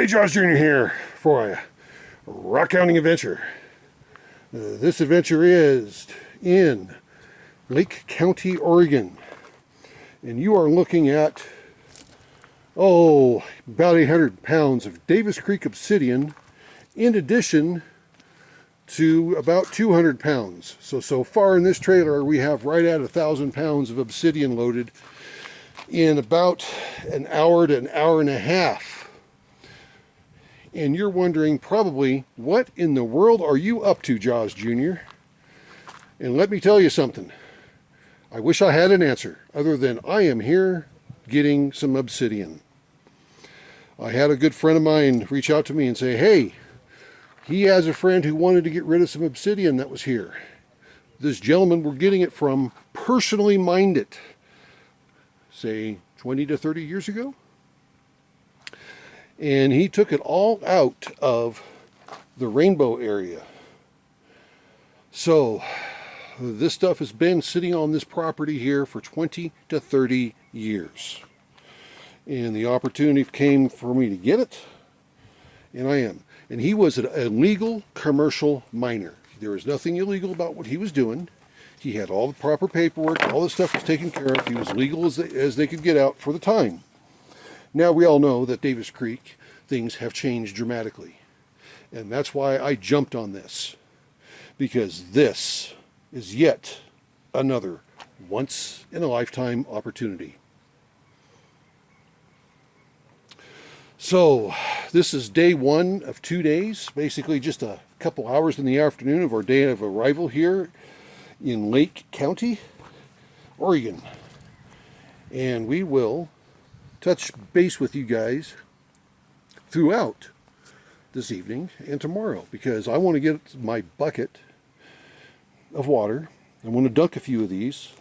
Alright, JawsJr here for a rock counting adventure. This adventure is in Lake County, Oregon. And you are looking at, about 800 pounds of Davis Creek obsidian in addition to about 200 pounds. So far in this trailer we have right at 1,000 pounds of obsidian loaded in about an hour to an hour and a half. And you're wondering probably, what in the world are you up to, JawsJr? And let me tell you something. I wish I had an answer, other than I am here getting some obsidian. I had a good friend of mine reach out to me and say, hey, he has a friend who wanted to get rid of some obsidian that was here. This gentleman we're getting it from personally mined it, say 20 to 30 years ago. And he took it all out of the Rainbow area. So this stuff has been sitting on this property here for 20 to 30 years. And the opportunity came for me to get it, and I am. And he was a legal commercial miner. There was nothing illegal about what he was doing. He had all the proper paperwork, all the stuff was taken care of. He was legal as they could get out for the time. Now we all know that Davis Creek, things have changed dramatically. And that's why I jumped on this. Because this is yet another once-in-a-lifetime opportunity. So this is day one of 2 days, basically just a couple hours in the afternoon of our day of arrival here in Lake County, Oregon. And we will touch base with you guys throughout this evening and tomorrow, because I want to get my bucket of water. I want to dunk a few of these,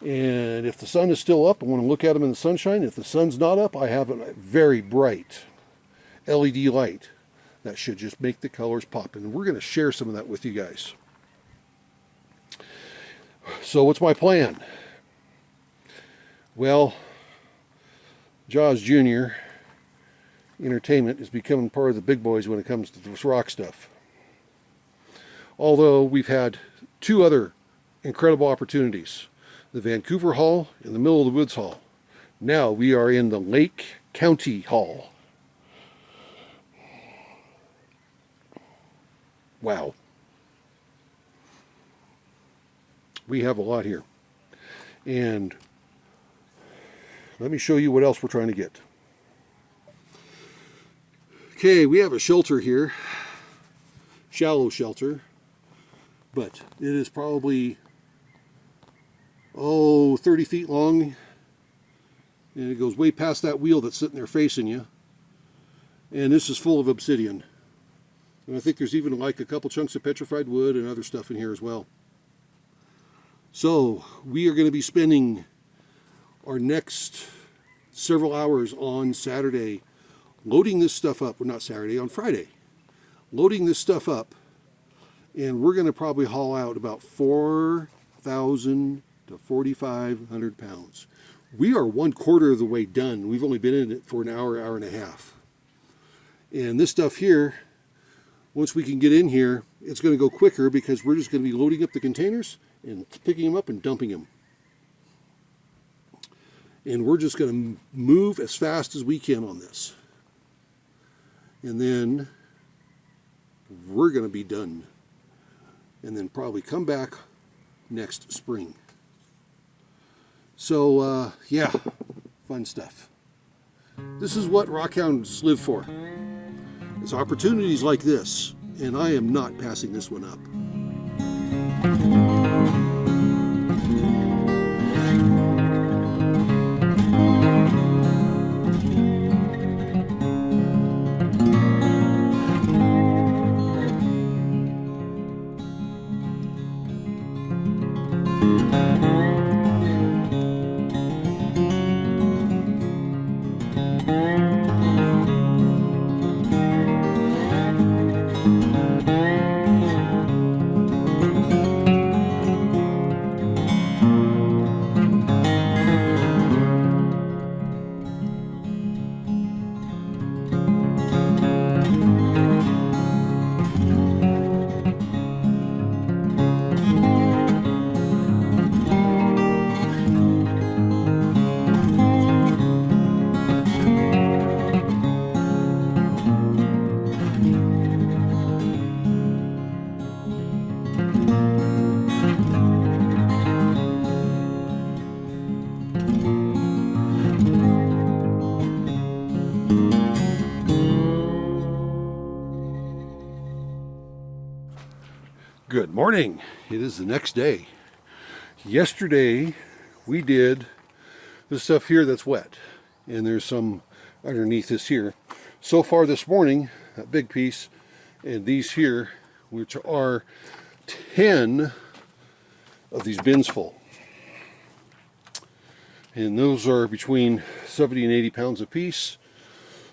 and if the sun is still up, I want to look at them in the sunshine. If the sun's not up, I have a very bright LED light that should just make the colors pop, and we're going to share some of that with you guys. So what's my plan? Well, JawsJr. Entertainment is becoming part of the big boys when it comes to this rock stuff. Although we've had two other incredible opportunities. The Vancouver Hall and the Middle of the Woods Hall. Now we are in the Lake County Hall. Wow. We have a lot here. And let me show you what else we're trying to get. Okay, we have a shelter here. Shallow shelter. But it is probably, 30 feet long. And it goes way past that wheel that's sitting there facing you. And this is full of obsidian. And I think there's even like a couple chunks of petrified wood and other stuff in here as well. So we are going to be spending our next several hours on Saturday loading this stuff up. Well, not Saturday, on Friday. Loading this stuff up. And we're going to probably haul out about 4,000 to 4,500 pounds. We are 1/4 of the way done. We've only been in it for an hour, hour and a half. And this stuff here, once we can get in here, it's going to go quicker because we're just going to be loading up the containers and picking them up and dumping them. And we're just going to move as fast as we can on this. And then we're going to be done. And then probably come back next spring. So, yeah, fun stuff. This is what rockhounds live for. It's opportunities like this, and I am not passing this one up. Good morning. It is the next day. Yesterday we did this stuff here that's wet, and there's some underneath this here. So far this morning, that big piece and these here, which are 10 of these bins full. And those are between 70 and 80 pounds a piece.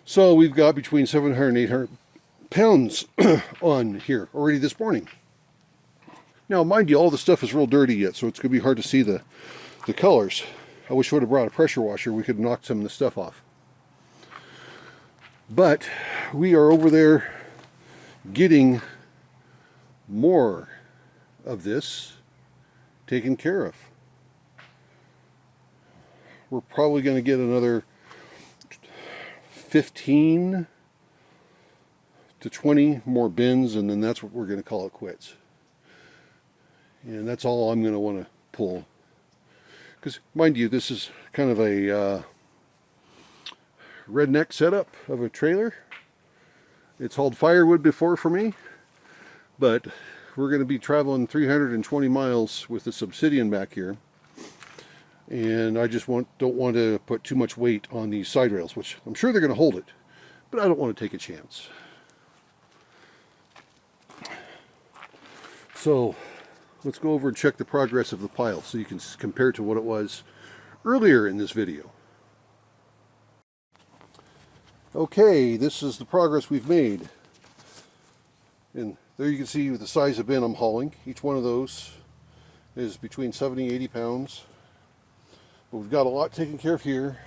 So we've got between 700 and 800 pounds on here already this morning. Now, mind you, all the stuff is real dirty yet, so it's going to be hard to see the colors. I wish I would have brought a pressure washer. We could have knocked some of the stuff off. But we are over there getting more of this taken care of. We're probably going to get another 15 to 20 more bins, and then that's what we're going to call it quits. And that's all I'm going to want to pull. Because, mind you, this is kind of a redneck setup of a trailer. It's hauled firewood before for me, but we're going to be traveling 320 miles with this Obsidian back here. And I just don't want to put too much weight on these side rails, which I'm sure they're going to hold it, but I don't want to take a chance. So let's go over and check the progress of the pile so you can compare to what it was earlier in this video. Okay, this is the progress we've made. And there you can see the size of bin I'm hauling. Each one of those is between 70 and 80 pounds. But we've got a lot taken care of here,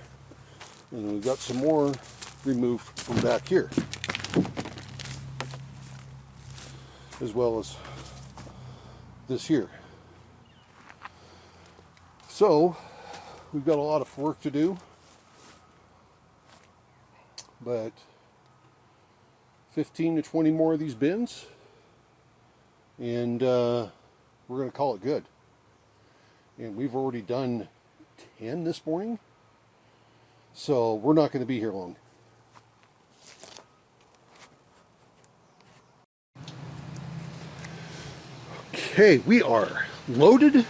and we've got some more removed from back here, as well as this here. So we've got a lot of work to do, but 15 to 20 more of these bins, and we're going to call it good. And we've already done 10 this morning, so we're not going to be here long. Okay, we are loaded.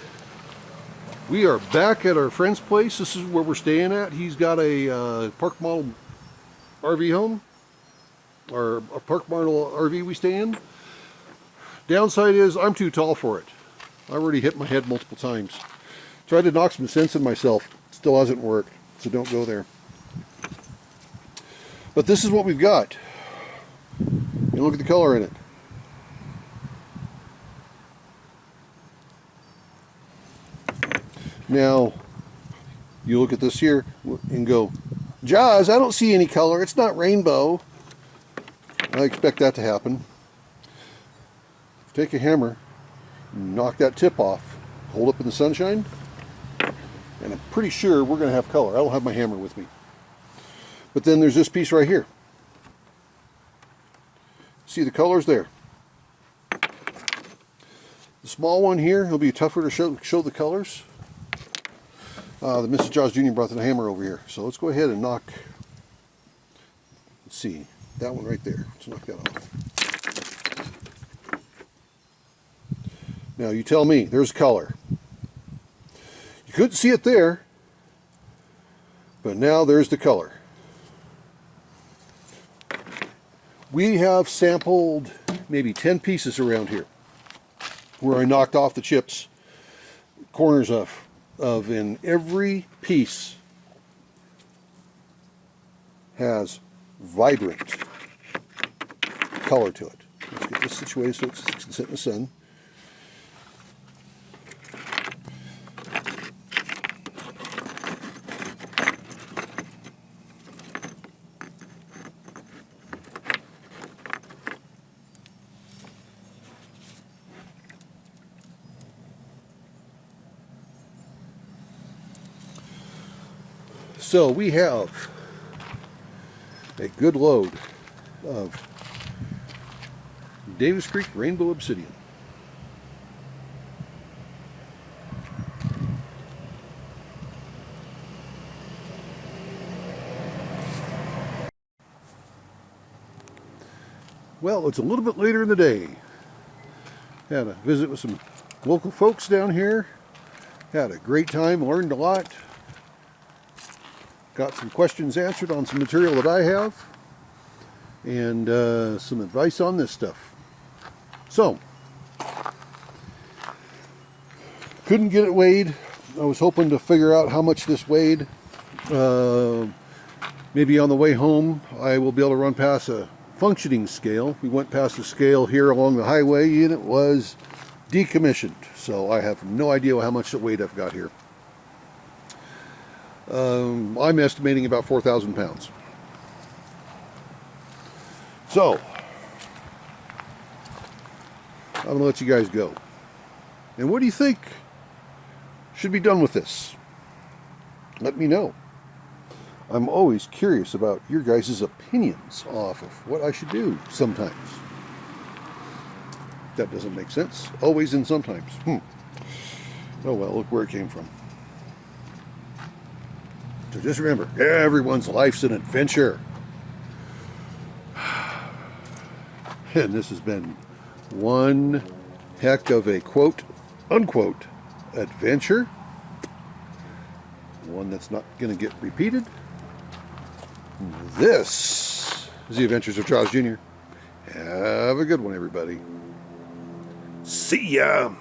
We are back at our friend's place. This is where we're staying at. He's got a park model RV home, or a park model RV we stay in. Downside is I'm too tall for it. I already hit my head multiple times. Tried to knock some sense in myself. Still hasn't worked, so don't go there. But this is what we've got. And look at the color in it. Now, you look at this here and go, Jaws, I don't see any color. It's not rainbow. I expect that to happen. Take a hammer, knock that tip off, hold up in the sunshine, and I'm pretty sure we're going to have color. I don't have my hammer with me. But then there's this piece right here. See the colors there. The small one here, it'll be tougher to show the colors. The Mrs. JawsJr. brought the hammer over here. So let's go ahead and knock, let's see, that one right there. Let's knock that off. Now you tell me, there's color. You couldn't see it there, but now there's the color. We have sampled maybe 10 pieces around here where I knocked off the chips, corners of in every piece has vibrant color to it. Let's get this situated so it can sit in the sun. So we have a good load of Davis Creek Rainbow Obsidian. Well, it's a little bit later in the day. Had a visit with some local folks down here. Had a great time, learned a lot. Got some questions answered on some material that I have. And some advice on this stuff. So, couldn't get it weighed. I was hoping to figure out how much this weighed. Maybe on the way home I will be able to run past a functioning scale. We went past a scale here along the highway and it was decommissioned. So I have no idea how much weight I've got here. I'm estimating about 4,000 pounds. So, I'm going to let you guys go. And what do you think should be done with this? Let me know. I'm always curious about your guys' opinions off of what I should do sometimes. That doesn't make sense. Always and sometimes. Oh well, look where it came from. So just remember, everyone's life's an adventure. And this has been one heck of a quote, unquote, adventure. One that's not going to get repeated. This is the Adventures of JawsJr. Have a good one, everybody. See ya!